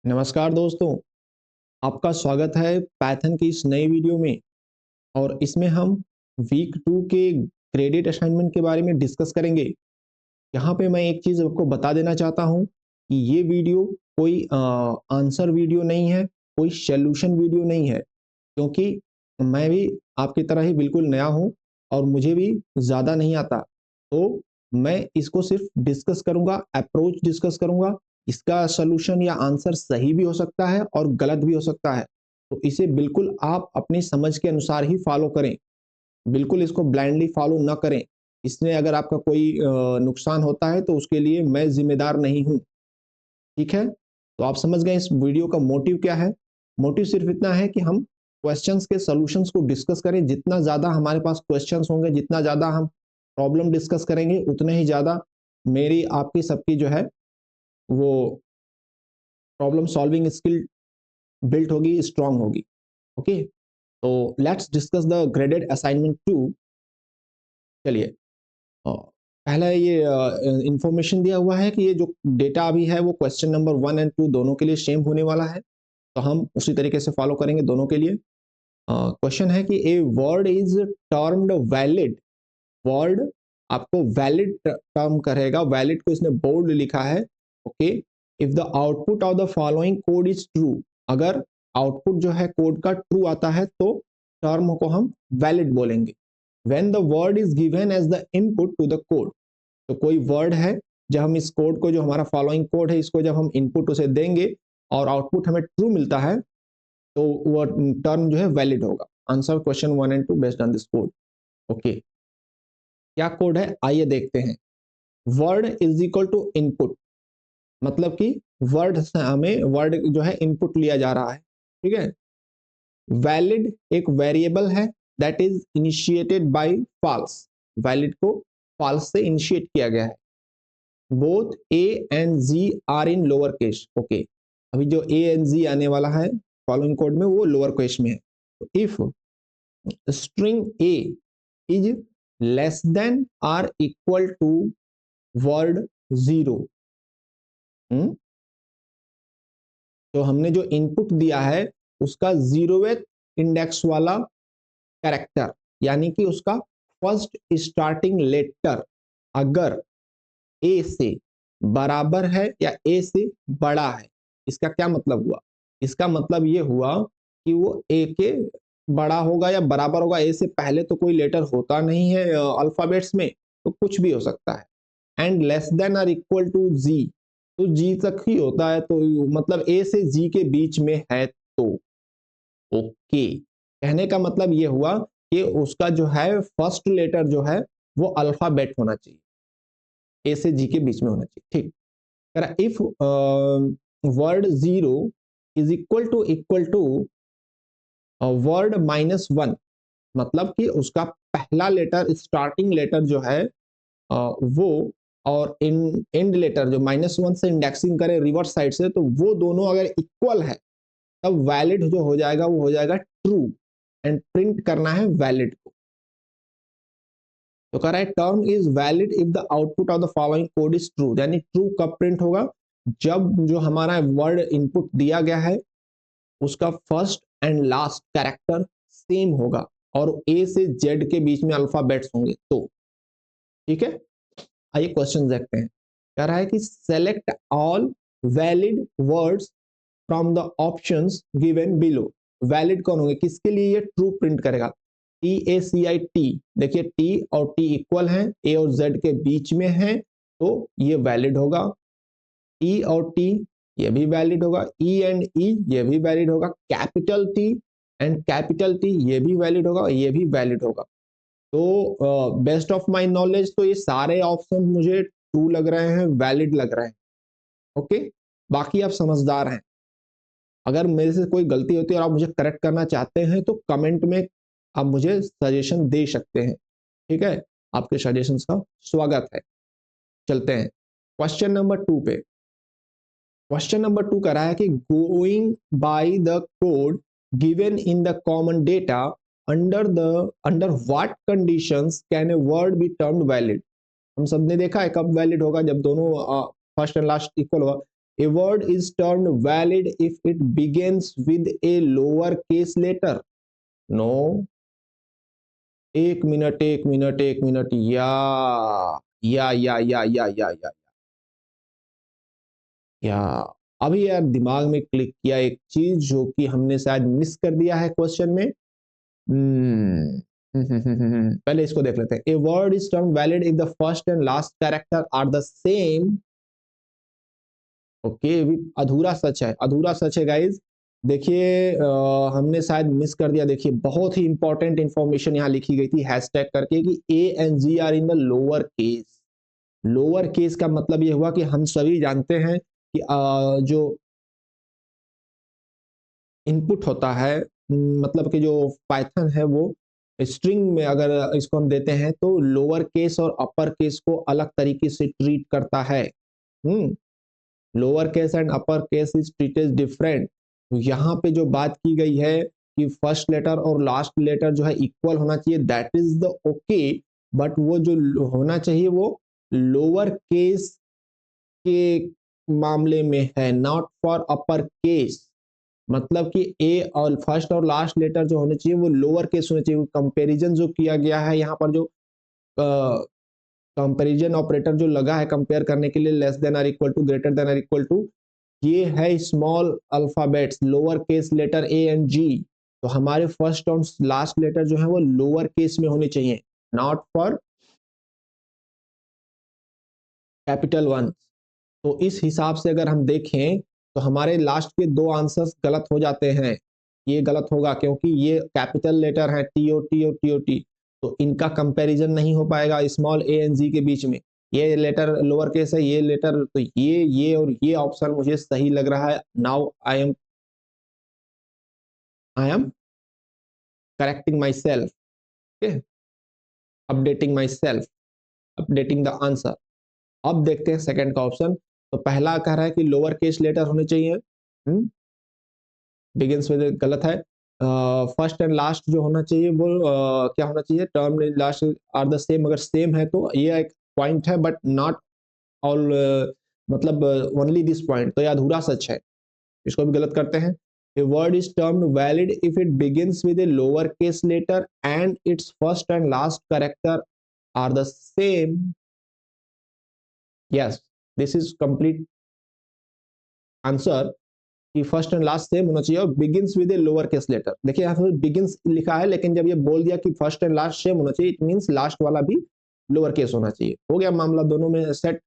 नमस्कार दोस्तों, आपका स्वागत है पाइथन की इस नई वीडियो में। और इसमें हम वीक 2 के क्रेडिट असाइनमेंट के बारे में डिस्कस करेंगे। यहाँ पे मैं एक चीज़ आपको बता देना चाहता हूँ कि ये वीडियो कोई आंसर वीडियो नहीं है, कोई सॉल्यूशन वीडियो नहीं है, क्योंकि मैं भी आपकी तरह ही बिल्कुल नया हूँ और मुझे भी ज़्यादा नहीं आता। तो मैं इसको सिर्फ डिस्कस करूँगा, अप्रोच डिस्कस करूँगा। इसका सॉल्यूशन या आंसर सही भी हो सकता है और गलत भी हो सकता है। तो इसे बिल्कुल आप अपनी समझ के अनुसार ही फॉलो करें। बिल्कुल इसको ब्लाइंडली फॉलो ना करें। इसमें अगर आपका कोई नुकसान होता है तो उसके लिए मैं ज़िम्मेदार नहीं हूँ। ठीक है? तो आप समझ गए इस वीडियो का मोटिव क्या है? मोटिव सिर्फ इतना है कि हम क्वेश्चंस के सॉल्यूशंस को डिस्कस करें। जितना ज़्यादा हमारे पास क्वेश्चंस होंगे, जितना ज़्यादा हम प्रॉब्लम डिस्कस करेंगे, उतने ही ज़्यादा मेरी आपकी सबकी जो है वो प्रॉब्लम सॉल्विंग स्किल बिल्ट होगी, स्ट्रांग होगी। ओके? तो let's discuss the graded assignment 2। चलिए, पहला ये इंफॉर्मेशन दिया हुआ है कि ये जो डेटा अभी है वो क्वेश्चन नंबर 1 एंड 2 दोनों के लिए सेम होने वाला है। तो हम उसी तरीके से फॉलो करेंगे दोनों के लिए। क्वेश्चन है कि ए word is termed valid. Word आपको वैलिड टर्म करेगा। वैलिड को इसने बोल्ड लिखा है। Okay, if the output of the following code is true. अगर आउटपुट जो है कोड का ट्रू आता है तो टर्म को हम वैलिड बोलेंगे। When the word is given as the input to the code. तो कोई वर्ड है, जब हम इस कोड को, जो हमारा फॉलोइंग कोड है, इसको जब हम इनपुट उसे देंगे और आउटपुट हमें ट्रू मिलता है तो वो टर्म जो है वैलिड होगा। Answer question 1 and 2 based on this code. Okay, क्या कोड है आइए देखते हैं। Word is equal to input, मतलब कि वर्ड से हमें वर्ड जो है इनपुट लिया जा रहा है। ठीक है। वैलिड एक वेरिएबल है that is initiated by false. Valid को फॉल्स से इनिशिएट किया गया है। Both A and G are in lower case. Okay, अभी जो ए एंड जी आने वाला है फॉलोइंग कोड में वो लोअर केस में है। तो if string A is less than or equal to word zero, तो हमने जो इनपुट दिया है उसका जीरोवेथ इंडेक्स वाला कैरेक्टर, यानी कि उसका फर्स्ट स्टार्टिंग लेटर अगर ए से बराबर है या ए से बड़ा है। इसका क्या मतलब हुआ? इसका मतलब ये हुआ कि वो ए के बड़ा होगा या बराबर होगा। ए से पहले तो कोई लेटर होता नहीं है अल्फाबेट्स में, तो कुछ भी हो सकता है। And less than or equal to G, तो जी तक ही होता है, तो मतलब ए से जी के बीच में है तो। ओके, कहने का मतलब ये हुआ कि उसका जो है फर्स्ट लेटर जो है वो अल्फाबेट होना चाहिए, ए से जी के बीच में होना चाहिए। ठीक। If word zero is equal to word -1, मतलब कि उसका पहला लेटर स्टार्टिंग लेटर जो है वो और एंड लेटर जो -1 से इंडेक्सिंग करे रिवर्स साइड से, तो वो दोनों अगर इक्वल है तब वैलिड जो हो जाएगा वो हो जाएगा ट्रू। एंड प्रिंट करना है वैलिड को। तो कह रहा है term is valid if the output of the following code is true. यानी ट्रू कब प्रिंट होगा? जब जो हमारा वर्ड इनपुट दिया गया है उसका first and last character same होगा और ए से जेड के बीच में अल्फाबेट्स होंगे तो। ठीक है, आइए क्वेश्चन देखते हैं। कह रहा है कि select all valid words from the options given below. Valid कौन होंगे, किसके लिए ये ट्रू प्रिंट करेगा? T A C I T, देखिए टी और टी इक्वल हैं, ए और जेड के बीच में है तो ये वैलिड होगा। ई और टी ये भी वैलिड होगा। ई एंड ई ये भी वैलिड होगा। Capital T and capital T ये भी वैलिड होगा, ये भी वैलिड होगा। तो बेस्ट ऑफ माय नॉलेज तो ये सारे ऑप्शन मुझे ट्रू लग रहे हैं, वैलिड लग रहे हैं। ओके, बाकी आप समझदार हैं। अगर मेरे से कोई गलती होती है और आप मुझे करेक्ट करना चाहते हैं तो कमेंट में आप मुझे सजेशन दे सकते हैं। ठीक है, आपके सजेशंस का स्वागत है। चलते हैं क्वेश्चन नंबर 2 पे। क्वेश्चन नंबर 2 कह रहा है कि going by the code given in the common data under what conditions can a word be termed valid. हम सबने देखा है कब वैलिड होगा, जब दोनों फर्स्ट एंड लास्ट इक्वल होगा। A word is termed valid if it begins with a lower case letter. No. एक मिनट या अभी यार दिमाग में क्लिक किया एक चीज जो कि हमने शायद मिस कर दिया है क्वेश्चन में। पहले इसको देख लेते हैं। A word is term valid if the first and last character are the same. Okay, अधूरा सच है गाइज। देखिए हमने शायद मिस कर दिया। देखिए बहुत ही इंपॉर्टेंट इंफॉर्मेशन यहाँ लिखी गई थी हैशटैग करके कि A and G are in the lower case. Lower case का मतलब ये हुआ कि हम सभी जानते हैं कि जो इनपुट होता है, मतलब कि जो पाइथन है वो स्ट्रिंग में अगर इसको हम देते हैं तो लोअर केस और अपर केस को अलग तरीके से ट्रीट करता है। Lower case and upper case is treated different. तो यहाँ पे जो बात की गई है कि फर्स्ट लेटर और लास्ट लेटर जो है इक्वल होना चाहिए, that is the okay, but वो जो होना चाहिए वो लोअर केस के मामले में है, नॉट फॉर अपर केस। मतलब कि ए और फर्स्ट और लास्ट लेटर जो होने चाहिए वो लोअर केस होने चाहिए। कंपैरिजन जो किया गया है यहाँ पर, जो कंपैरिजन ऑपरेटर जो लगा है कंपेयर करने के लिए, less than or equal to, greater than or equal to, ये है small alphabets, lower case letter A and G. तो हमारे फर्स्ट और लास्ट लेटर जो है वो लोअर केस में होने चाहिए, नॉट फॉर कैपिटल वन। तो इस हिसाब से अगर हम देखें तो हमारे लास्ट के दो आंसर्स गलत हो जाते हैं। ये गलत होगा क्योंकि ये कैपिटल लेटर है, टी ओ टी और टी ओ टी, तो इनका कंपैरिजन नहीं हो पाएगा स्मॉल ए एंड जी के बीच में। ये लेटर लोअर केस है, ये लेटर, तो ये और ये ऑप्शन मुझे सही लग रहा है। Now I am correcting my self, updating my self, updating the answer. अब देखते हैं सेकंड का ऑप्शन। तो पहला कह रहा है कि लोअर केस लेटर होने चाहिए, बिगिंस विद, गलत है। फर्स्ट एंड लास्ट जो होना चाहिए वो क्या होना चाहिए, term last are the same. अगर सेम है तो ये एक पॉइंट है, बट नॉट ऑल, मतलब ओनली दिस पॉइंट, तो ये अधूरा सच है, इसको भी गलत करते हैं। A word is termed valid if it begins with a lowercase letter and its first and last character are the same. Yes, this is complete answer कि फर्स्ट एंड लास्ट सेम होना चाहिए और begins with a lower case letter. देखिए यहाँ पे begins लिखा है, लेकिन जब ये बोल दिया कि फर्स्ट एंड लास्ट सेम होना चाहिए, इट मींस लास्ट वाला भी लोअर केस होना चाहिए। हो गया मामला दोनों में सेट।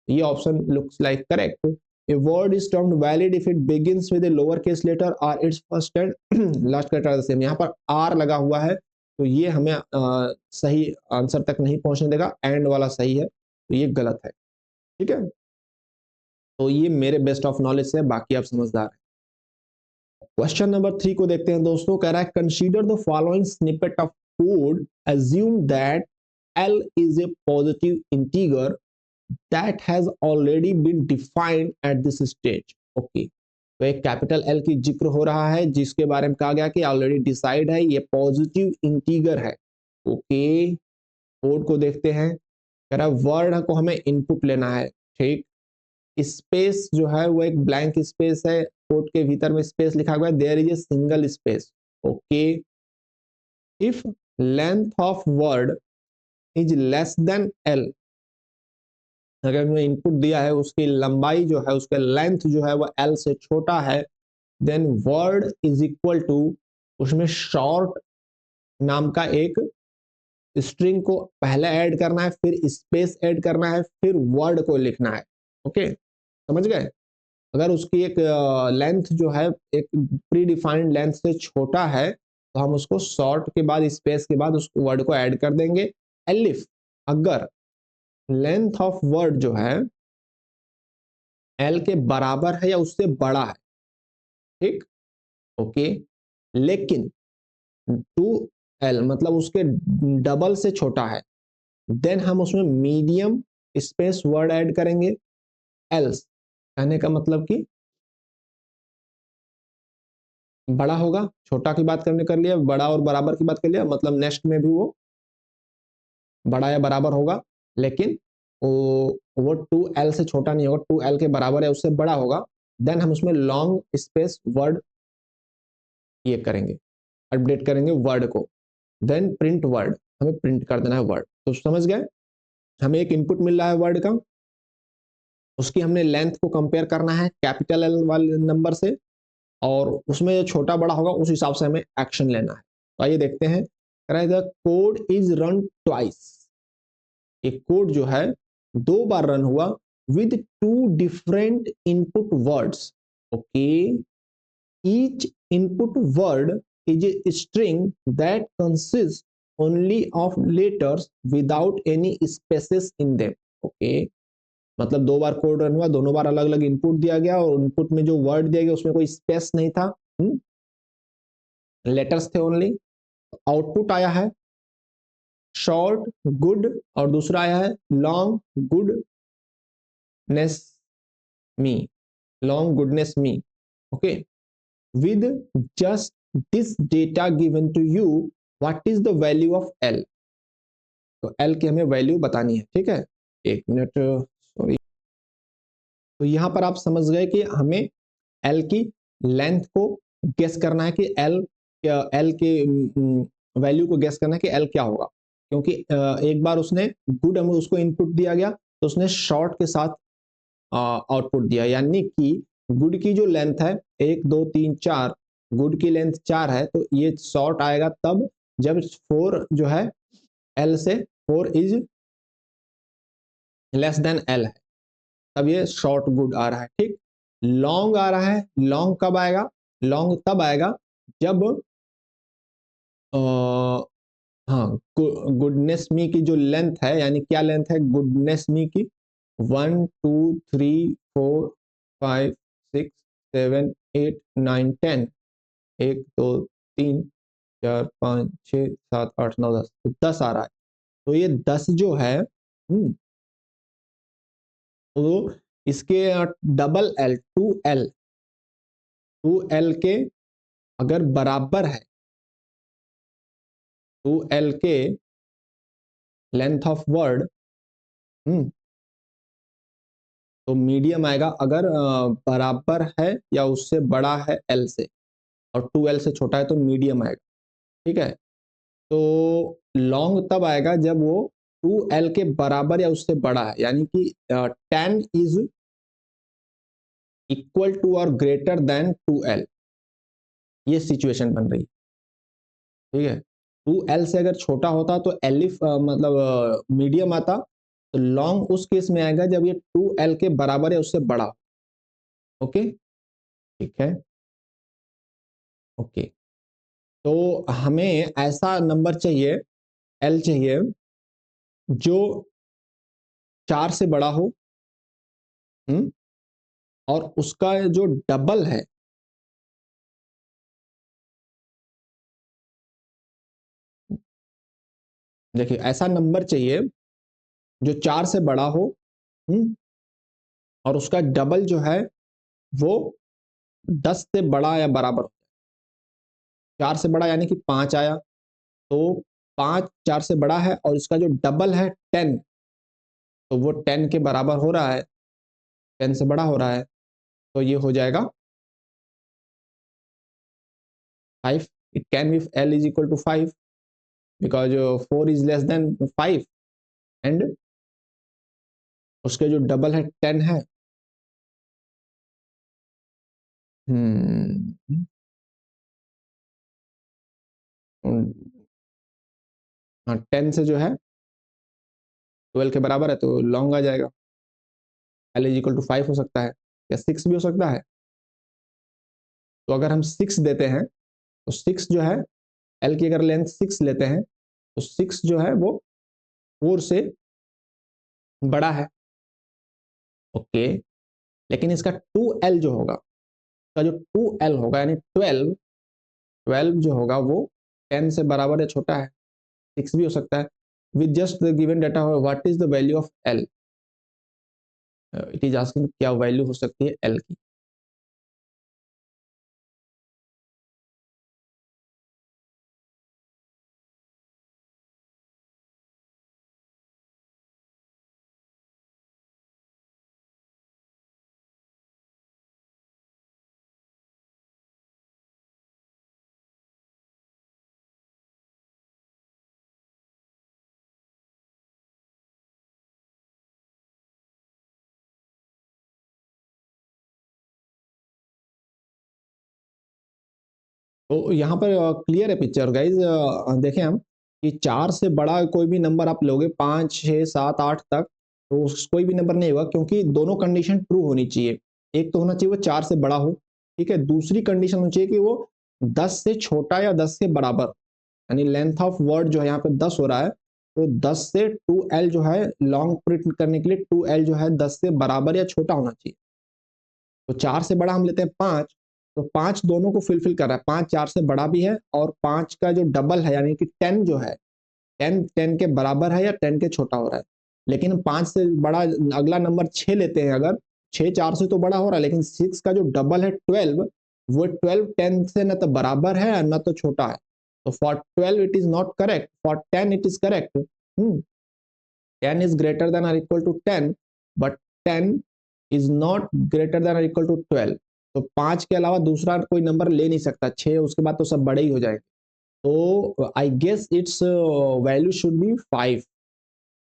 ये option looks like correct. A word is termed valid if it begins with a lower case letter or its first and last character are the same। यहाँ पर R लगा हुआ है तो ये हमें सही आंसर तक नहीं पहुंचने देगा, एंड वाला सही है तो ये गलत है। ठीक है, तो ये मेरे बेस्ट ऑफ नॉलेज से, बाकी आप समझदार हैं। क्वेश्चन नंबर 3 को देखते हैं दोस्तों। कह रहा है consider the following snippet of code, assume that L is a positive integer that has already been defined at this stage। Okay, तो एक कैपिटल एल की जिक्र हो रहा है जिसके बारे में कहा गया कि ऑलरेडी डिसाइड है, ये पॉजिटिव इंटीगर है। ओके, कोड को देखते हैं। कह रहा है वर्ड को हमें इनपुट लेना है, ठीक। स्पेस जो है वो एक ब्लैंक स्पेस है, कोड के भीतर में स्पेस लिखा हुआ है, there is a single space. Okay, if length of word is less than L, अगर हमने इनपुट दिया है उसकी लंबाई जो है, उसका लेंथ जो है वो एल से छोटा है, then word is equal to, उसमें शॉर्ट नाम का एक स्ट्रिंग को पहले ऐड करना है, फिर स्पेस ऐड करना है, फिर वर्ड को लिखना है। ओके, समझ गए। अगर उसकी एक लेंथ जो है एक प्री डिफाइंड लेंथ से छोटा है तो हम उसको शॉर्ट के बाद स्पेस के बाद उस वर्ड को ऐड कर देंगे। एलिफ, अगर लेंथ ऑफ वर्ड जो है एल के बराबर है या उससे बड़ा है, ठीक, ओके, लेकिन 2L मतलब उसके डबल से छोटा है, देन हम उसमें मीडियम स्पेस वर्ड ऐड करेंगे। एल्स कहने का मतलब कि बड़ा होगा, छोटा की बात करने कर लिया, बड़ा और बराबर की बात कर लिया, मतलब नेक्स्ट में भी वो बड़ा या बराबर होगा, लेकिन वो 2L से छोटा नहीं होगा, 2L के बराबर है उससे बड़ा होगा, देन हम उसमें लॉन्ग स्पेस वर्ड ये करेंगे, अपडेट करेंगे वर्ड को, देन प्रिंट वर्ड, हमें प्रिंट कर देना है वर्ड। तो समझ गए, हमें एक इनपुट मिल रहा है वर्ड का, उसकी हमने लेंथ को कंपेयर करना है कैपिटल एल वाले नंबर से, और उसमें जो छोटा बड़ा होगा उस हिसाब से हमें एक्शन लेना है। तो आइए देखते हैं, the code is run twice, एक कोड जो है 2 बार रन हुआ with 2 different input words. Okay, each input word is a string that consist only of letters without any spaces in them. Okay, मतलब 2 बार कोड रन हुआ, दोनों बार अलग अलग input दिया गया, और इनपुट में जो वर्ड दिया गया उसमें कोई स्पेस नहीं था, लेटर्स थे ओनली। आउटपुट आया है शॉर्ट गुड, और दूसरा आया है long goodness me, long goodness me. Okay, with just this data given to you, what is the value of L. तो एल की हमें वैल्यू बतानी है, ठीक है। 1 मिनट, सॉरी। तो यहां पर आप समझ गए कि हमें एल की लेंथ को गेस करना है कि एल के वैल्यू को गेस करना है कि एल क्या होगा, क्योंकि एक बार उसने गुड हमें उसको इनपुट दिया गया, तो उसने शॉर्ट के साथ आउटपुट दिया, यानी कि गुड की जो लेंथ है 1 2 3 4, गुड की लेंथ 4 है, तो ये शॉर्ट आएगा तब जब 4 जो है एल से 4 इज लेस देन एल है, तब ये शॉर्ट गुड आ रहा है, ठीक। लॉन्ग आ रहा है, लॉन्ग कब आएगा, लॉन्ग तब आएगा जब हाँ, गुडनेस मी की जो लेंथ है, यानी क्या लेंथ है गुडनेस मी की, 1 2 3 4 5 6 7 8 9 10, 1 2 3 4 5 6 7 8 9 10, तो 10 आ रहा है। तो ये 10 जो है, तो इसके डबल एल, 2L, 2L के अगर बराबर है, 2L के लेंथ ऑफ वर्ड, तो मीडियम आएगा, अगर बराबर है या उससे बड़ा है एल से, और 2L से छोटा है तो मीडियम आएगा, ठीक है। तो लॉन्ग तब आएगा जब वो 2L के बराबर या उससे बड़ा है, यानी कि 10 इज इक्वल टू और ग्रेटर देन 2L, ये सिचुएशन बन रही, ठीक है। 2L से अगर छोटा होता तो एलिफ मतलब मीडियम आता, तो लॉन्ग उस केस में आएगा जब ये 2L के बराबर या उससे बड़ा। ओके, ठीक है, ओके। तो हमें ऐसा नंबर चाहिए, एल चाहिए, जो 4 से बड़ा हो, हम्म, और उसका जो डबल है, देखिए ऐसा नंबर चाहिए जो 4 से बड़ा हो, हम्म, और उसका डबल जो है वो 10 से बड़ा या बराबर हो। 4 से बड़ा यानी कि 5 आया, तो 5 4 से बड़ा है और इसका जो डबल है 10, तो वो 10 के बराबर हो रहा है, 10 से बड़ा हो रहा है, तो ये हो जाएगा 5। It can be L is equal to 5 because 4 is less than 5, and उसके जो डबल है 10 है। हम्म, हाँ, 10 से जो है 12 के बराबर है, तो लॉन्ग आ जाएगा, एल इज इक्वल टू 5 हो सकता है, या 6 भी हो सकता है। तो अगर हम 6 देते हैं, तो 6 जो है, एल की अगर लेंथ 6 लेते हैं, तो 6 जो है वो 4 से बड़ा है। ओके, लेकिन इसका 2L जो होगा, इसका जो 2L होगा यानी 12, 12 जो होगा वो 10 से बराबर या छोटा है, 6 भी हो सकता है। With just the given data, what is the value of L, it is asking क्या वैल्यू हो सकती है एल की। तो यहाँ पर क्लियर है पिक्चर गाइज। देखें हम कि 4 से बड़ा कोई भी नंबर आप लोगे 5, 6, 7, 8 तक, तो कोई भी नंबर नहीं होगा, क्योंकि दोनों कंडीशन ट्रू होनी चाहिए। एक तो होना चाहिए वो 4 से बड़ा हो, ठीक है। दूसरी कंडीशन होनी चाहिए कि वो 10 से छोटा या 10 से बराबर, यानी लेंथ ऑफ वर्ड जो है यहाँ पे 10 हो रहा है, तो 10 से 2l जो है लॉन्ग प्रिंट करने के लिए 2l जो है 10 से बराबर या छोटा होना चाहिए। तो 4 से बड़ा हम लेते हैं 5, तो 5 दोनों को फुलफिल कर रहा है, 5 4 से बड़ा भी है और 5 का जो डबल है यानी कि 10 जो है 10 10 के बराबर है या 10 के छोटा हो रहा है। लेकिन 5 से बड़ा अगला नंबर 6 लेते हैं, अगर 6 4 से तो बड़ा हो रहा है, लेकिन 6 का जो डबल है 12, वो 12 10 से न तो बराबर है न तो छोटा है। तो for 12 it is not correct, for 10 it is correct. 10 is greater than or equal to 10, but 10 is not greater than or equal to 12। तो 5 के अलावा दूसरा कोई नंबर ले नहीं सकता, 6 उसके बाद तो सब बड़े ही हो जाएंगे। तो I guess its value should be 5,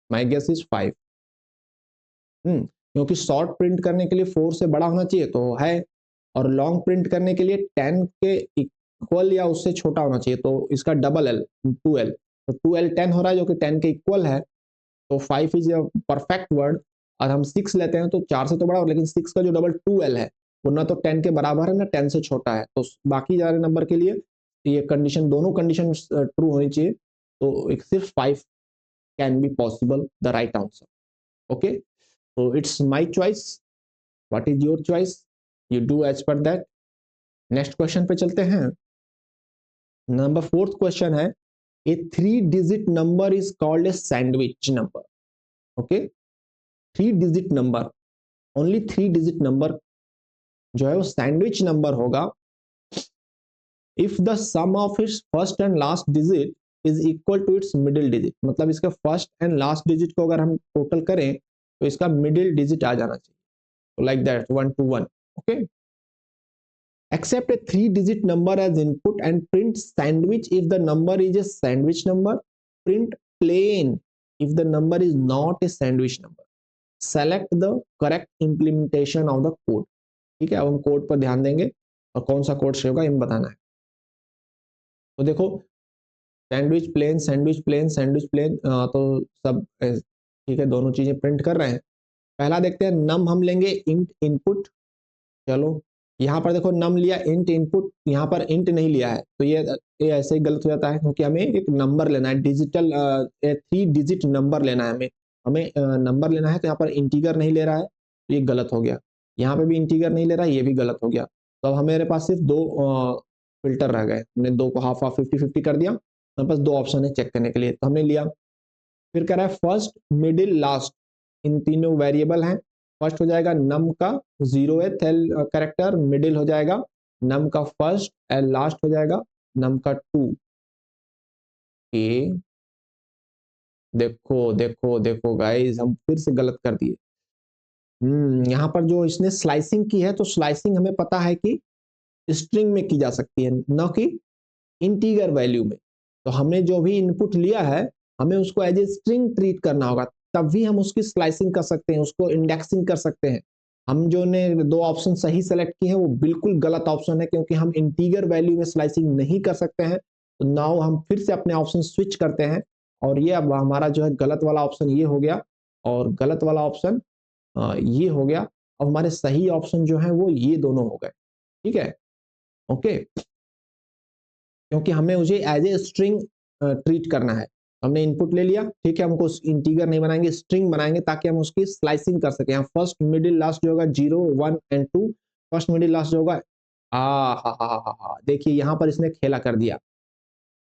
my guess is 5। क्योंकि शॉर्ट प्रिंट करने के लिए 4 से बड़ा होना चाहिए तो है, और लॉन्ग प्रिंट करने के लिए 10 के इक्वल या उससे छोटा होना चाहिए, तो इसका डबल एल 2l, तो 2l 10 हो रहा है जो कि 10 के इक्वल है। तो 5 इज अ परफेक्ट वर्ड। और हम 6 लेते हैं तो 4 से तो बड़ा, लेकिन 6 का जो डबल 2l है वो ना तो 10 के बराबर है ना 10 से छोटा है। तो बाकी सारे नंबर के लिए ये कंडीशन, दोनों कंडीशन ट्रू होनी चाहिए, तो एक सिर्फ 5 can be possible the right answer. Okay, तो it's my choice, what is your choice, you do as per that. Next question पे चलते हैं। नंबर 4th क्वेश्चन है, a 3 digit number is called a sandwich number. Okay, 3 digit number, only 3 digit number जो है वो sandwich number होगा if the sum of its first and last digit is equal to its middle digit. मतलब इसका first and last digit को अगर हम total करें तो इसका मिडिल डिजिट आ जाना चाहिए, तो like that 1 to 1। Okay, accept a 3 digit number as input and print sandwich if the number is a sandwich number, print plain if the number is not a sandwich number, select the correct implementation of the code। ठीक है, अब हम code पर ध्यान देंगे और कौन सा कोड से होगा ये बताना है। तो देखो, sandwich plain sandwich plain sandwich plain, तो सब ठीक है, दोनों चीजें प्रिंट कर रहे हैं। पहला देखते हैं, नम हम लेंगे इंट इनपुट। चलो, यहाँ पर देखो नम लिया इंट इनपुट, यहाँ पर इंट नहीं लिया है, तो ये ऐसे ही गलत हो जाता है, क्योंकि हमें एक नंबर लेना है, डिजिटल 3 डिजिट नंबर लेना है हमें। हमें नंबर लेना है, तो यहाँ पर इंटीगर नहीं ले रहा है, तो ये गलत हो गया। यहाँ पे भी इंटीगर नहीं ले रहा है, ये भी गलत हो गया। तो अब हमारे पास सिर्फ 2 फिल्टर रह गए, हमने 2 को हाफ हाफ 50-50 कर दिया। हमारे पास 2 ऑप्शन है चेक करने के लिए, तो हमने लिया। फिर कह रहा है फर्स्ट मिडिल लास्ट, इन तीनों वेरिएबल हैं। फर्स्ट हो जाएगा नम का 0th कैरेक्टर, मिडिल हो जाएगा नम का फर्स्ट, एंड लास्ट हो जाएगा नम का 2। ए देखो देखो देखो गाइस, हम फिर से गलत कर दिए। यहाँ पर जो इसने स्लाइसिंग की है, तो स्लाइसिंग हमें पता है कि स्ट्रिंग में की जा सकती है, न कि इंटीगर वैल्यू में। तो हमने जो भी इनपुट लिया है, हमें उसको एज ए स्ट्रिंग ट्रीट करना होगा, तभी हम उसकी स्लाइसिंग कर सकते हैं, उसको इंडेक्सिंग कर सकते हैं। हम जो ने 2 ऑप्शन सही सेलेक्ट किए हैं वो बिल्कुल गलत ऑप्शन है, क्योंकि हम इंटीगर वैल्यू में स्लाइसिंग नहीं कर सकते हैं। तो नाउ हम फिर से अपने ऑप्शन स्विच करते हैं, और ये अब हमारा जो है गलत वाला ऑप्शन ये हो गया, और गलत वाला ऑप्शन ये हो गया। अब हमारे सही ऑप्शन जो है वो ये दोनों हो गए। ठीक है, ओके, क्योंकि हमें मुझे एज ए स्ट्रिंग ट्रीट करना है। हमने इनपुट ले लिया, ठीक है, हमको इंटीगर नहीं बनाएंगे, स्ट्रिंग बनाएंगे, ताकि हम उसकी स्लाइसिंग कर सकें। फर्स्ट मिडिल लास्ट जो होगा 0 1 एंड 2, फर्स्ट मिडिल लास्ट जो होगा, देखिए यहाँ पर इसने खेला कर दिया,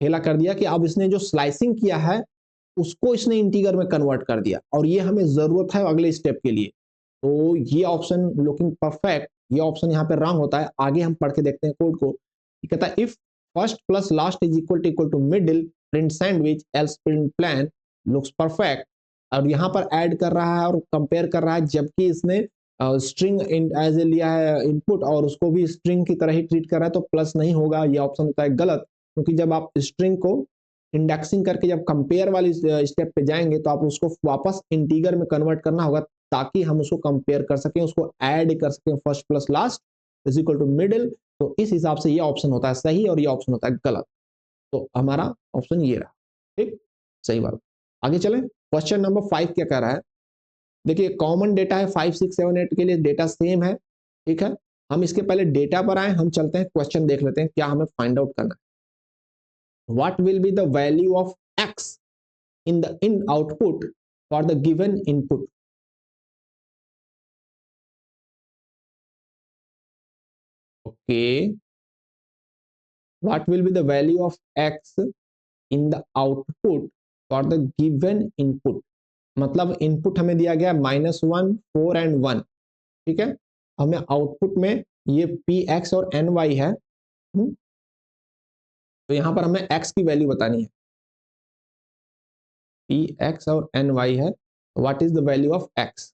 खेला कर दिया कि अब इसने जो स्लाइसिंग किया है उसको इसने इंटीगर में कन्वर्ट कर दिया, और ये हमें जरूरत है अगले स्टेप के लिए। तो ये ऑप्शन लुकिंग परफेक्ट, ये ऑप्शन यहाँ पे रॉन्ग होता है। आगे हम पढ़ के देखते हैं कोड को। कहता है if first plus last is equal to middle, print sandwich, else print plan, looks perfect. और यहाँ पर ऐड कर रहा है और कंपेयर कर रहा है, जबकि इसने स्ट्रिंग एज ए लिया है इनपुट, और उसको भी स्ट्रिंग की तरह ही ट्रीट कर रहा है, तो प्लस नहीं होगा, ये ऑप्शन होता है गलत। क्योंकि जब आप स्ट्रिंग को इंडेक्सिंग करके जब कंपेयर वाली स्टेप पे जाएंगे, तो आप उसको वापस इंटीगर में कन्वर्ट करना होगा, ताकि हम उसको कंपेयर कर सकें, उसको ऐड कर सकें। First plus last is equal to middle, तो इस हिसाब से ये ऑप्शन होता है सही और ये ऑप्शन होता है गलत। तो हमारा ऑप्शन ये रहा, ठीक, सही बात। आगे चलें, क्वेश्चन नंबर 5 क्या कह रहा है? देखिए कॉमन डेटा है 5 6 7 8 के लिए डेटा सेम है, ठीक है। हम इसके पहले डेटा पर आए, हम चलते हैं क्वेश्चन देख लेते हैं क्या हमें फाइंड आउट करना है। What will be the value of x in the in output for the given input? Okay, what will be the value of x in the output for the given input? मतलब input हमें दिया गया -1 4 and 1, ठीक है। हमें output में ये P x और एन वाई है, तो यहां पर हमें एक्स की वैल्यू बतानी है। पी एक्स और एन वाई है, what is the value of x,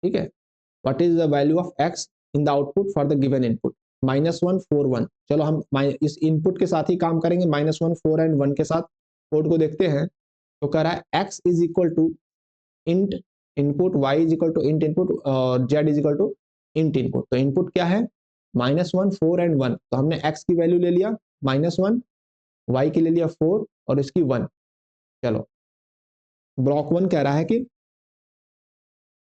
ठीक है। What is the value of x in the output for the given input? -1 4 1। चलो हम इस इनपुट के साथ ही काम करेंगे, -1 4 एंड 1 के साथ। कोड को देखते हैं, तो कह रहा है x is equal to int input, y is equal to int input और z is equal to int input. तो इनपुट क्या है? -1 4 एंड 1। तो हमने x की वैल्यू ले लिया -1, y की ले लिया 4 और इसकी 1। चलो, ब्लॉक 1 कह रहा है कि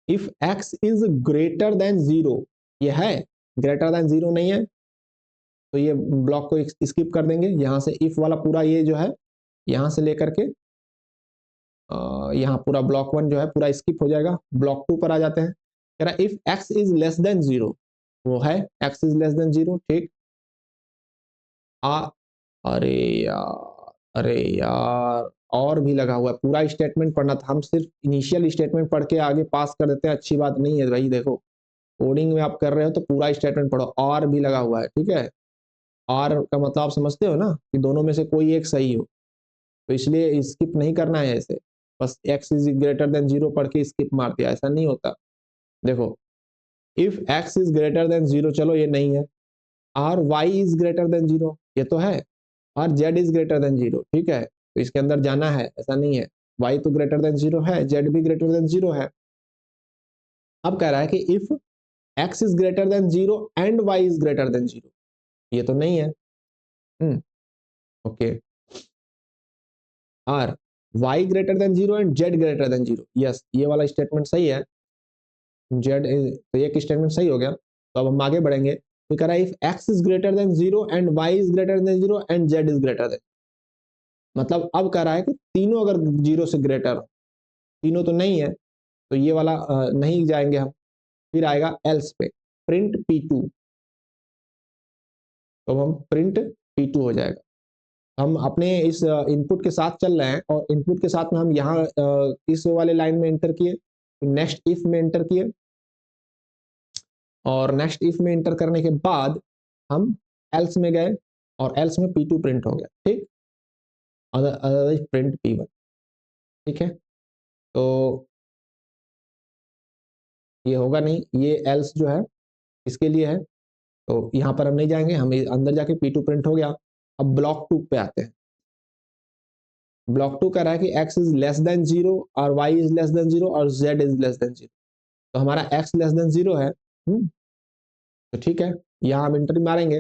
if x is greater then 0, ये है ग्रेटर देन 0 नहीं है, तो ये ब्लॉक को स्किप कर देंगे। यहां से इफ वाला पूरा ये जो है, यहां से लेकर के यहाँ पूरा ब्लॉक 1 जो है पूरा स्किप हो जाएगा। ब्लॉक 2 पर आ जाते हैं, कह रहा है if x is less then 0, वो है x इज लेस देन 0, ठीक। आ अरे यार, अरे यार, और भी लगा हुआ है, पूरा स्टेटमेंट पढ़ना था। हम सिर्फ इनिशियल स्टेटमेंट पढ़ के आगे पास कर देते हैं, अच्छी बात नहीं है भाई। देखो कोडिंग में आप कर रहे हो तो पूरा स्टेटमेंट पढ़ो, और भी लगा हुआ है, ठीक है। और का मतलब आप समझते हो ना कि दोनों में से कोई एक सही हो, तो इसलिए स्किप नहीं करना है ऐसे बस x इज ग्रेटर देन 0 पढ़ के स्किप मार दिया, ऐसा नहीं होता। देखो if x is greater then 0, चलो ये नहीं है, और y इज ग्रेटर देन 0 ये तो है, और z इज ग्रेटर देन 0, ठीक है। तो इसके अंदर जाना है, ऐसा नहीं है। y तो ग्रेटर देन 0 है, z भी ग्रेटर देन 0 है। अब कह रहा है कि if x is greater then 0 and y is greater then 0, ये तो नहीं है। ओके, और y greater than 0 and z greater than 0, yes ये वाला स्टेटमेंट सही है। z तो एक स्टेटमेंट सही हो गया। तो अब हम आगे बढ़ेंगे, तो कह रहा है if x is greater then 0 and y is greater then 0 and z is greater then, मतलब अब कह रहा है कि तीनों अगर 0 से ग्रेटर हो, तीनों तो नहीं है, तो ये वाला नहीं जाएंगे हम। फिर आएगा एल्स पे, प्रिंट p2, तो हम प्रिंट p2 हो जाएगा। हम अपने इस इनपुट के साथ चल रहे हैं और इनपुट के साथ में हम यहाँ इस वाले लाइन में एंटर किए, नेक्स्ट इफ में एंटर किए, और नेक्स्ट इफ में एंटर करने के बाद हम एल्स में गए और एल्स में p2 प्रिंट हो गया, ठीक। अदरवाइज प्रिंट p1, ठीक है। तो ये होगा नहीं, ये एल्स जो है इसके लिए है, तो यहाँ पर हम नहीं जाएंगे, हम अंदर जाके p2 प्रिंट हो गया। अब ब्लॉक 2 पे आते हैं। ब्लॉक 2 कह रहा है कि x इज लेस देन 0 और y इज लेस देन 0 और z इज लेस देन 0। तो हमारा x लेस देन 0 है, तो ठीक है, यहाँ हम एंट्री मारेंगे।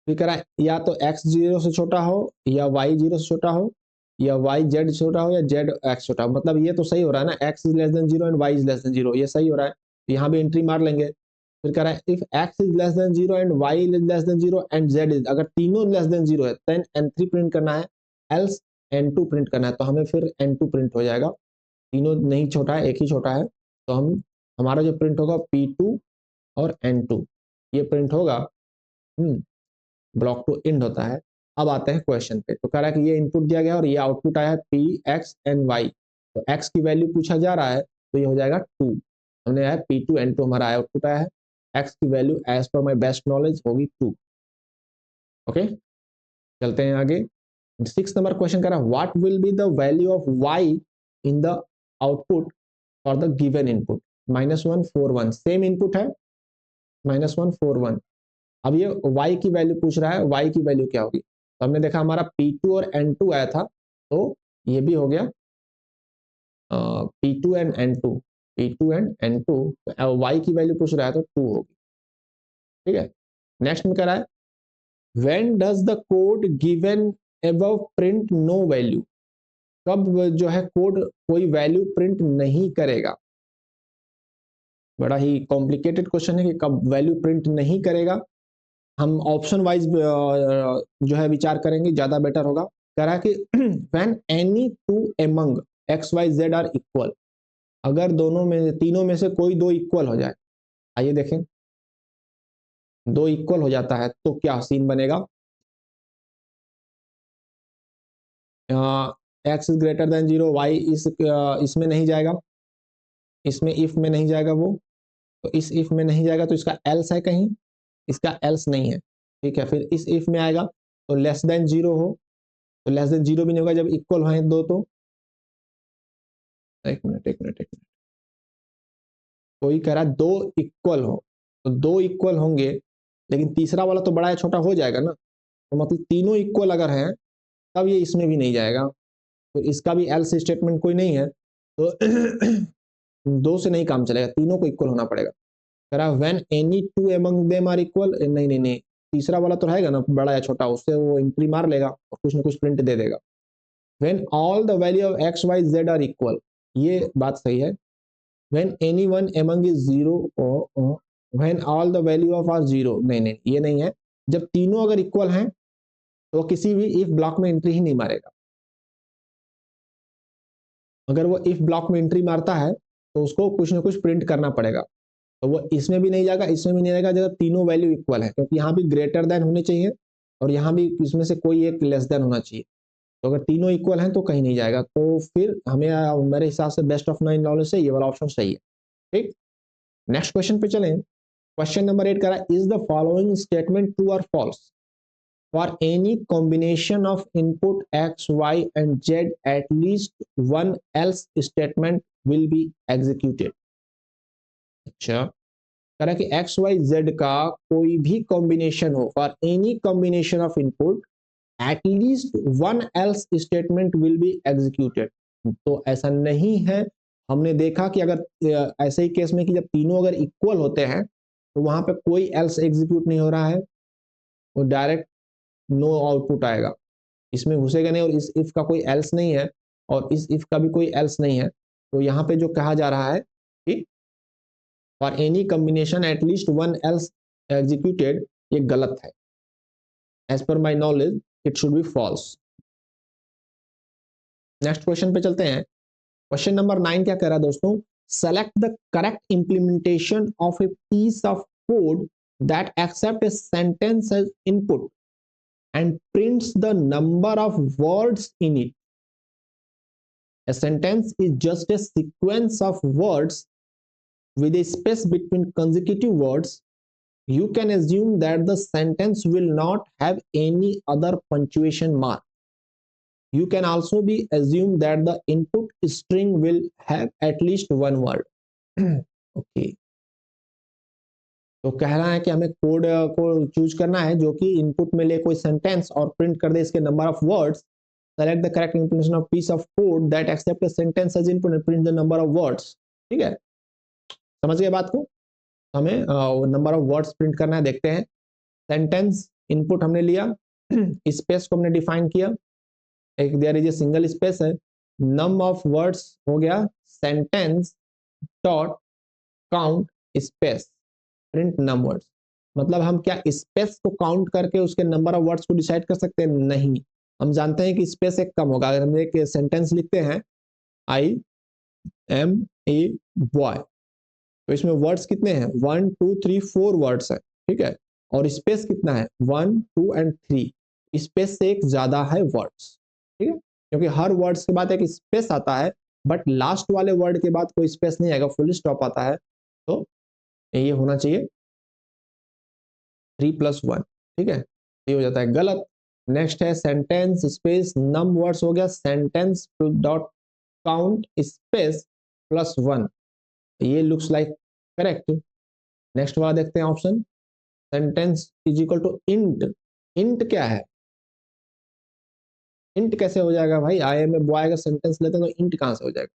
फिर कह रहा है या तो x 0 से छोटा हो या y 0 से छोटा हो या y z छोटा हो या z x छोटा हो, मतलब ये तो सही हो रहा है ना, x is less then 0 and y is less then 0, ये सही हो रहा है। तो यहाँ भी एंट्री मार लेंगे। फिर कह रहा है if x is less then 0 and y is less then 0 and z is, अगर तीनों लेस देन 0 है देन n3 प्रिंट करना है, एल्स n2 प्रिंट करना है। तो हमें फिर n2 प्रिंट हो जाएगा, तीनों नहीं छोटा है, एक ही छोटा है। तो हम हमारा जो प्रिंट होगा p2 और n2, ये प्रिंट होगा। ब्लॉक 2 एंड होता है। अब आते हैं क्वेश्चन पे, तो कह रहा है कि ये इनपुट दिया गया और ये आउटपुट आया है p x एंड y। तो x की वैल्यू पूछा जा रहा है, तो ये हो जाएगा 2। हमने आया p2 n2 हमारा आउटपुट आया है, x की value as per my best knowledge होगी 2। ओके, चलते हैं आगे। 6 नंबर क्वेश्चन कह रहा है what will be the value of y in the output for the given input? -1 4 1, same input है, -1 4 1। अब ये y की वैल्यू पूछ रहा है, y की वैल्यू क्या होगी? तो हमने देखा हमारा p2 और n2 आया था, तो ये भी हो गया p2 and n2, p2 and n2। y की वैल्यू पूछ रहा है तो 2 होगी, ठीक है। नेक्स्ट में कह रहा है when does the code given above print no value, कब जो है कोड कोई वैल्यू प्रिंट नहीं करेगा। बड़ा ही कॉम्प्लिकेटेड क्वेश्चन है कि कब वैल्यू प्रिंट नहीं करेगा। हम ऑप्शन वाइज जो है विचार करेंगे, ज्यादा बेटर होगा। कह रहा है कि when any two among X Y Z are equal, अगर दोनों में तीनों में से कोई दो इक्वल हो जाए, आइए देखें, दो इक्वल हो जाता है तो क्या सीन बनेगा। X is greater than zero, Y इसमें नहीं जाएगा, इसमें इफ में नहीं जाएगा वो, तो इस इफ में नहीं जाएगा तो इसका एल्स है कहीं, इसका एल्स नहीं है। ठीक है, फिर इस इफ में आएगा तो लेस देन जीरो हो, तो लेस देन जीरो भी नहीं होगा जब इक्वल हो दो। तो एक मिनट एक मिनट एक मिनट, कोई कह रहा है दो इक्वल हो, तो दो इक्वल होंगे लेकिन तीसरा वाला तो बड़ा या छोटा हो जाएगा ना, तो मतलब तीनों इक्वल अगर हैं तब ये इसमें भी नहीं जाएगा, तो इसका भी एल्स स्टेटमेंट कोई नहीं है, तो दो से नहीं काम चलेगा, तीनों को इक्वल होना पड़ेगा। कह रहा when any two among them are equal, नहीं नहीं नहीं, तीसरा वाला तो रहेगा ना बड़ा या छोटा, उससे वो एंट्री मार लेगा और कुछ ना कुछ प्रिंट दे देगा। When all the value of X Y Z are equal, ये बात सही है। When any one among is zero, when all the value of are zero, नहीं नहीं ये नहीं है। जब तीनों अगर इक्वल हैं तो किसी भी इफ ब्लॉक में एंट्री ही नहीं मारेगा। अगर वो इफ ब्लॉक में एंट्री मारता है तो उसको कुछ ना कुछ प्रिंट करना पड़ेगा, तो वो इसमें भी नहीं जाएगा, इसमें भी नहीं जाएगा जब तीनों वैल्यू इक्वल है, क्योंकि यहाँ भी ग्रेटर देन होने चाहिए और यहाँ भी इसमें से कोई एक लेस देन होना चाहिए। तो अगर तीनों इक्वल हैं तो कहीं नहीं जाएगा, तो फिर हमें मेरे हिसाब से बेस्ट ऑफ 9 नॉलेज से ये वाला ऑप्शन सही है। ठीक, नेक्स्ट क्वेश्चन पे चलें। क्वेश्चन नंबर 8 कह रहा है is the following statement true और false for any combination of input X Y and Z at least one else statement will be executed. अच्छा, कह रहा है कि एक्स वाई जेड का कोई भी कॉम्बिनेशन हो, for any combination of input eight least one else statement will be executed. तो ऐसा नहीं है, हमने देखा कि अगर ऐसे ही केस में कि जब तीनों अगर इक्वल होते हैं तो वहां पे कोई एल्स एग्जीक्यूट नहीं हो रहा है, वो डायरेक्ट नो आउटपुट आएगा, इसमें घुसेगा नहीं, और इस इफ का कोई एल्स नहीं है और इस इफ का भी कोई एल्स नहीं है। तो यहाँ पे जो कहा जा रहा है कि for any combination at least one else executed, ये गलत है। As per my knowledge it should be false. Next question पे चलते हैं। क्वेश्चन नंबर 9 क्या कह रहा है दोस्तों, select the correct implementation of a piece of code that accept a sentence as input and prints the number of words in it. A sentence is just a sequence of words with a space between consecutive words. You can assume that the sentence will not have any other punctuation mark. You can also be assumed that the input string will have at least one word. Okay. तो कह रहा है कि हमें code को choose करना है जो कि इनपुट में ले कोई सेंटेंस और प्रिंट कर दे इसके number of words. Select the correct implementation of piece of code that accept a sentence as input and print the number of words. ठीक है, समझ गए बात को। हमें नंबर ऑफ वर्ड्स प्रिंट करना है, देखते हैं। सेंटेंस इनपुट हमने लिया, स्पेस को हमने डिफाइन किया, एक there is a single space है, नंबर ऑफ वर्ड्स हो गया sentence dot count space print numbers. मतलब हम क्या स्पेस को काउंट करके उसके नंबर ऑफ वर्ड्स को डिसाइड कर सकते हैं? नहीं, हम जानते हैं कि स्पेस एक कम होगा। अगर हम एक सेंटेंस लिखते हैं आई एम ए बॉय, तो इसमें वर्ड्स कितने हैं? 1 2 3 4 वर्ड्स है, ठीक है, और स्पेस कितना है? 1 2 एंड 3, स्पेस से एक ज्यादा है वर्ड्स, ठीक है, क्योंकि हर वर्ड्स के बाद एक स्पेस आता है, बट लास्ट वाले वर्ड के बाद कोई स्पेस नहीं आएगा, फुल स्टॉप आता है। तो ये होना चाहिए 3+1, ठीक है, ये हो जाता है गलत। नेक्स्ट है सेंटेंस स्पेस नम वर्ड्स, हो गया सेंटेंस डॉट काउंट स्पेस +1, ये लुक्स लाइक करेक्ट। नेक्स्ट वाला देखते हैं option, sentence is equal to int. Int क्या है? इंट कैसे हो जाएगा भाई? आई एम ए बॉय का सेंटेंस लेते हैं तो इंट कहां से हो जाएगा?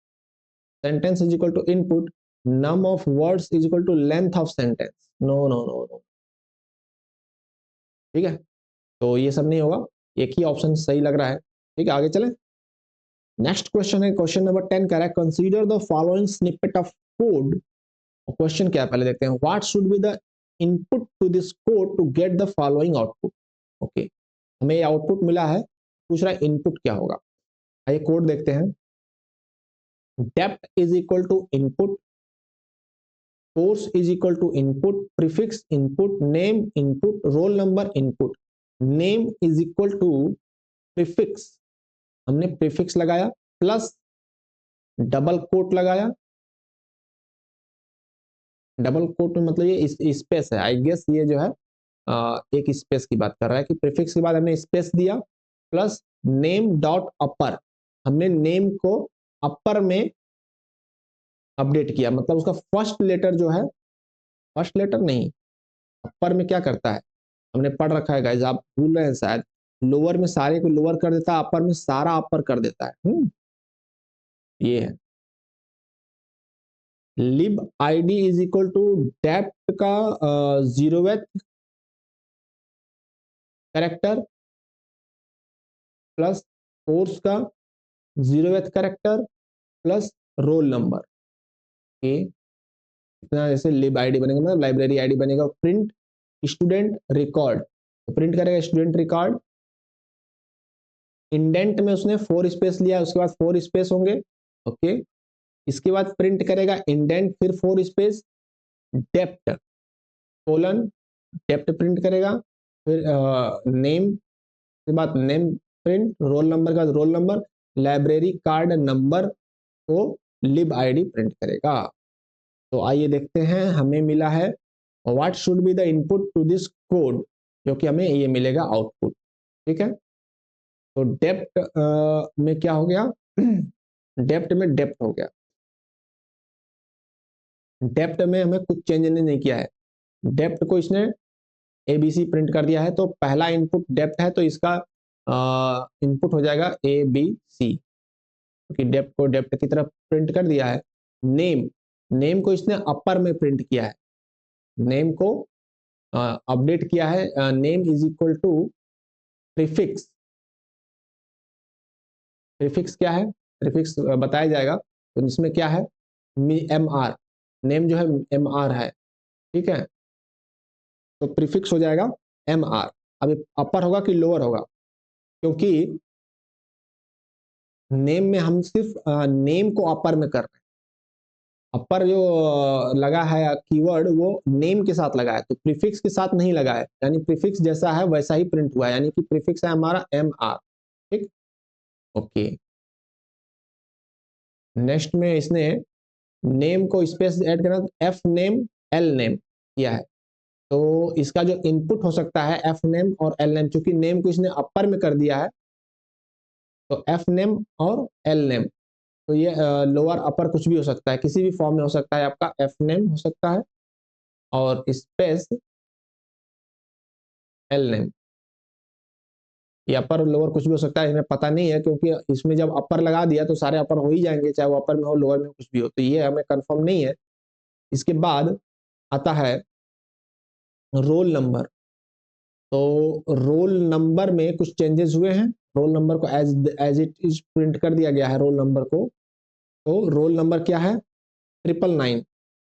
Sentence is equal to input num of words is equal to length of sentence. No no no no, ठीक है, तो ये सब नहीं होगा, एक ही ऑप्शन सही लग रहा है। ठीक है, आगे चलें। नेक्स्ट क्वेश्चन है, क्वेश्चन नंबर 10 कह रहा है consider the following snippet of code. Question क्या है पहले देखते हैं, what should be the input to this code to get the following output. Okay, हमें ये आउटपुट मिला है, पूछ रहा है इनपुट क्या होगा। आइए कोड देखते हैं। Depth is equal to input, course is equal to input, prefix input, name input, roll number input. Name is equal to prefix, हमने प्रीफिक्स लगाया प्लस डबल कोट लगाया। डबल कोट में मतलब ये स्पेस है, आई गेस ये जो है एक स्पेस की बात कर रहा है कि प्रीफिक्स के बाद हमने स्पेस दिया प्लस नेम डॉट अपर, हमने नेम को अपर में अपडेट किया, मतलब उसका फर्स्ट लेटर जो है, फर्स्ट लेटर नहीं, अपर में क्या करता है, हमने पढ़ रखा है गाइस, आप भूल रहे हैं शायद, लोअर में सारे को लोअर कर देता है, अपर में सारा अपर कर देता है। ये है lib ID is equal to depth का 0th कैरेक्टर प्लस कोर्स का 0th character plus roll number. के इतना जैसे लिब आईडी बनेगा, मतलब लाइब्रेरी आईडी बनेगा। प्रिंट स्टूडेंट रिकॉर्ड, तो प्रिंट करेगा स्टूडेंट रिकॉर्ड, इंडेंट में उसने 4 स्पेस लिया, उसके बाद 4 स्पेस होंगे। ओके, इसके बाद प्रिंट करेगा इंडेंट फिर 4 space, depth colon, depth print करेगा, फिर नेम के बाद नेम प्रिंट, रोल नंबर का roll number, library card number को लिब आईडी प्रिंट करेगा। तो आइए देखते हैं, हमें मिला है what should be the input to this code, जो कि हमें ये मिलेगा आउटपुट। ठीक है, तो डेप्थ में क्या हो गया, डेप्थ में डेप्थ हो गया, डेप्थ में हमें कुछ चेंज नहीं किया है, डेप्थ को इसने एबीसी प्रिंट कर दिया है, तो पहला इनपुट डेप्थ है, तो इसका इनपुट हो जाएगा ए बी सी, क्योंकि डेप्थ को डेप्थ की तरफ प्रिंट कर दिया है। नेम, नेम को इसने अपर में प्रिंट किया है, नेम को अपडेट किया है, name is equal to prefix, prefix क्या है, प्रीफिक्स बताया जाएगा, तो इसमें क्या है एम आर, नेम जो है एम आर है। ठीक है, तो प्रीफिक्स हो जाएगा एम आर। अब अपर होगा कि लोअर होगा, क्योंकि नेम में हम सिर्फ नेम को अपर में कर रहे हैं, अपर जो लगा है कीवर्ड वो नेम के साथ लगा है, तो प्रीफिक्स के साथ नहीं लगा है, यानी प्रीफिक्स जैसा है वैसा ही प्रिंट हुआ है, यानी कि प्रीफिक्स है हमारा एम आर। ठीक, ओके। नेक्स्ट में इसने नेम को स्पेस ऐड करना, एफ नेम एल नेम किया है, तो इसका जो इनपुट हो सकता है एफ नेम और एल नेम, चूंकि नेम को इसने अपर में कर दिया है, तो एफ नेम और एल नेम, तो ये लोअर अपर कुछ भी हो सकता है, किसी भी फॉर्म में हो सकता है, आपका एफ नेम हो सकता है और स्पेस एल नेम, ये अपर लोअर कुछ भी हो सकता है, इसमें पता नहीं है, क्योंकि इसमें जब अपर लगा दिया तो सारे अपर हो ही जाएंगे, चाहे वो अपर में हो लोअर में कुछ भी हो, तो ये हमें कंफर्म नहीं है। इसके बाद आता है रोल नंबर, तो रोल नंबर में कुछ चेंजेस हुए हैं, रोल नंबर को एज इट इज प्रिंट कर दिया गया है रोल नंबर को, तो रोल नंबर क्या है 999,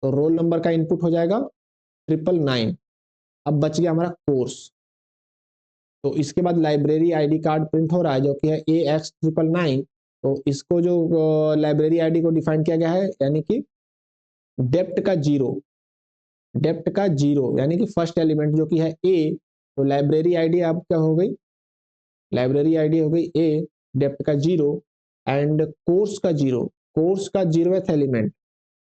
तो रोल नंबर का इनपुट हो जाएगा 999। अब बच गया हमारा कोर्स, तो इसके बाद लाइब्रेरी आईडी कार्ड प्रिंट हो रहा है जो कि है AX999, तो इसको जो लाइब्रेरी आईडी को डिफाइन किया गया है, यानी कि डेप्थ का 0, डेप्थ का 0 यानी कि फर्स्ट एलिमेंट जो कि है ए, तो लाइब्रेरी आईडी आप क्या हो गई, लाइब्रेरी आईडी हो गई ए, डेप्थ का 0 एंड कोर्स का 0, कोर्स का 0th एलिमेंट,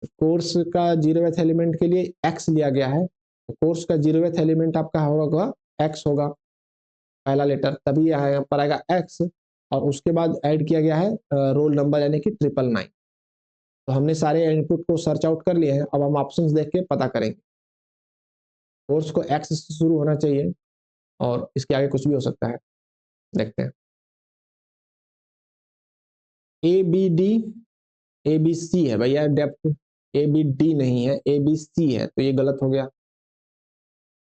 कोर्स का 0th एलिमेंट के लिए एक्स लिया गया है, तो कोर्स का 0th एलिमेंट आपका होगा एक्स होगा, पहला लेटर, तभी यहाँ पर आएगा एक्स, और उसके बाद ऐड किया गया है रोल नंबर यानी कि 999। तो हमने सारे इनपुट को सर्च आउट कर लिए हैं, अब हम ऑप्शंस देख के पता करेंगे। कोर्स को एक्स से शुरू होना चाहिए और इसके आगे कुछ भी हो सकता है, देखते हैं। A B D, A B C है भैया डेप्थ, ए बी डी नहीं है, ए बी सी है, तो ये गलत हो गया।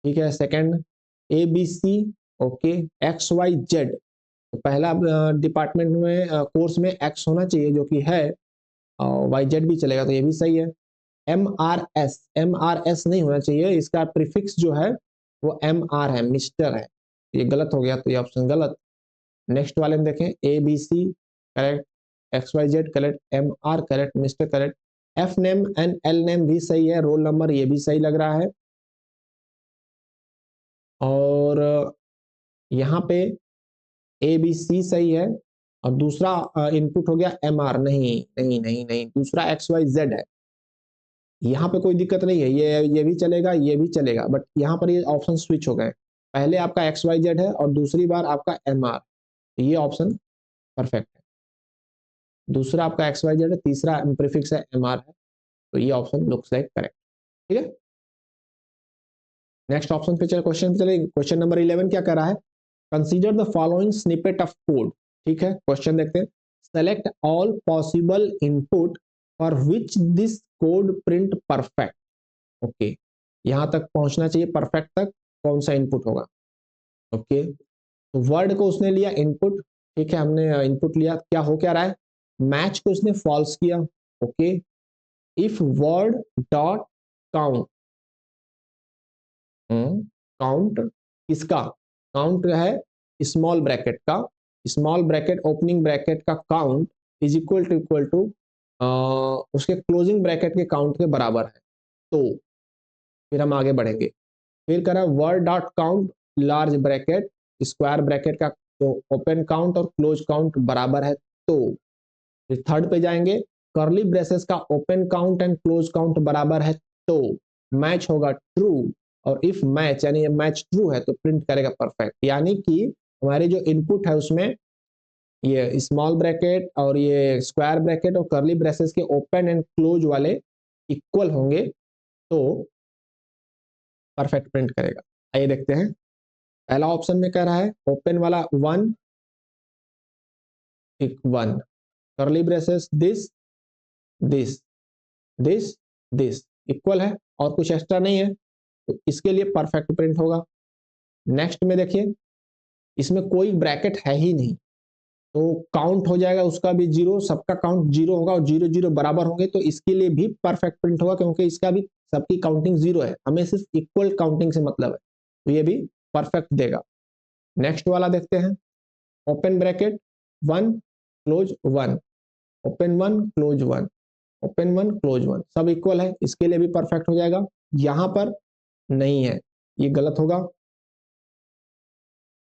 ठीक है, second A B C okay, X Y Z, तो पहला डिपार्टमेंट में कोर्स में एक्स होना चाहिए जो कि है, और वाई जेड भी चलेगा तो ये भी सही है। एम आर एस नहीं होना चाहिए, इसका प्रीफिक्स जो है वो एम आर है, मिस्टर है, ये गलत हो गया तो ये ऑप्शन गलत। नेक्स्ट वाले में देखें, A B C correct, X Y Z correct, M R correct, mister correct, F name and L name भी सही है, रोल नंबर ये भी सही लग रहा है। और यहाँ पे ए बी सी सही है, और दूसरा इनपुट हो गया एम आर, नहीं नहीं नहीं नहीं, दूसरा एक्स वाई जेड है। यहाँ पे कोई दिक्कत नहीं है, ये भी चलेगा, ये भी चलेगा, बट यहाँ पर ये ऑप्शन स्विच हो गए, पहले आपका एक्स वाई जेड है और दूसरी बार आपका एम आर, ये ऑप्शन परफेक्ट है। दूसरा आपका एक्स वाई जेड है, तीसरा प्रीफिक्स है एम आर है, तो ये ऑप्शन लुक्स लाइक करेक्ट। ठीक है, नेक्स्ट ऑप्शन पे चले, क्वेश्चन पे चले। क्वेश्चन नंबर 11 क्या कर रहा है, consider the following snippet of code. ठीक है, क्वेश्चन देखते हैं, select all possible input for which this code print perfect. Okay, यहां तक पहुंचना चाहिए, परफेक्ट तक कौन सा इनपुट होगा। ओके, तो वर्ड को उसने लिया इनपुट, ठीक है, हमने इनपुट लिया, क्या हो क्या रहा है, मैच को उसने फॉल्स किया। Okay, if word dot count, count किसका, काउंट है स्मॉल ब्रैकेट का, स्मॉल ब्रैकेट ओपनिंग ब्रैकेट का काउंट इज इक्वल टू उसके क्लोजिंग ब्रैकेट के काउंट के बराबर है, तो फिर हम आगे बढ़ेंगे। फिर करा word dot count large bracket square bracket का तो ओपन काउंट और क्लोज काउंट बराबर है, तो फिर थर्ड पे जाएंगे, कर्ली ब्रेसेस का open count and close count बराबर है, तो मैच होगा ट्रू, और इफ मैच यानी ये मैच ट्रू है तो प्रिंट करेगा परफेक्ट, यानी कि हमारे जो इनपुट है उसमें ये स्मॉल ब्रैकेट और ये स्क्वायर ब्रैकेट और कर्ली ब्रेसेस के ओपन एंड क्लोज वाले इक्वल होंगे तो परफेक्ट प्रिंट करेगा। आइए देखते हैं, पहला ऑप्शन में कह रहा है ओपन वाला 1 1, curly braces this this this this equal है और कुछ एक्स्ट्रा नहीं है, तो इसके लिए परफेक्ट प्रिंट होगा। नेक्स्ट में देखिए, इसमें कोई ब्रैकेट है ही नहीं, तो काउंट हो जाएगा उसका भी जीरो, सबका काउंट जीरो होगा और जीरो जीरो बराबर होंगे, तो इसके लिए भी परफेक्ट प्रिंट होगा, क्योंकि इसका भी सबकी काउंटिंग जीरो है, हमें सिर्फ इक्वल काउंटिंग से मतलब है, तो ये भी परफेक्ट देगा। नेक्स्ट वाला देखते हैं, open bracket 1 close 1, open 1 close 1, open 1 close 1 सब इक्वल है, इसके लिए भी परफेक्ट हो जाएगा। यहां पर नहीं है, ये गलत होगा।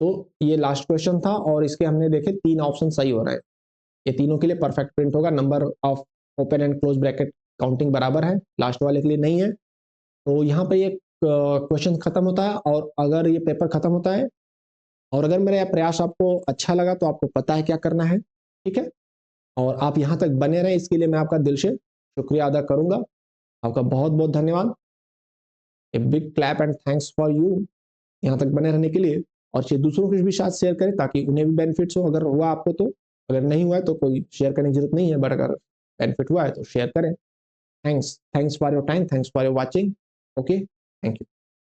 तो ये लास्ट क्वेश्चन था और इसके हमने देखे 3 ऑप्शन सही हो रहे हैं, ये तीनों के लिए परफेक्ट प्रिंट होगा, number of open and close bracket counting बराबर है, लास्ट वाले के लिए नहीं है। तो यहाँ पे ये क्वेश्चन खत्म होता है, और अगर ये पेपर खत्म होता है और अगर मेरा यह प्रयास आपको अच्छा लगा तो आपको पता है क्या करना है, ठीक है, और आप यहाँ तक बने रहें इसके लिए मैं आपका दिल से शुक्रिया अदा करूंगा। आपका बहुत बहुत धन्यवाद, a big clap and thanks for you यहाँ तक बने रहने के लिए, और ये दूसरों के भी साथ शेयर करें ताकि उन्हें भी बेनिफिट्स हो, अगर हुआ आपको तो, अगर नहीं हुआ है तो कोई शेयर करने की जरूरत नहीं है, बट अगर बेनिफिट हुआ है तो शेयर करें। Thanks for your time, thanks for your watching, okay, thank you.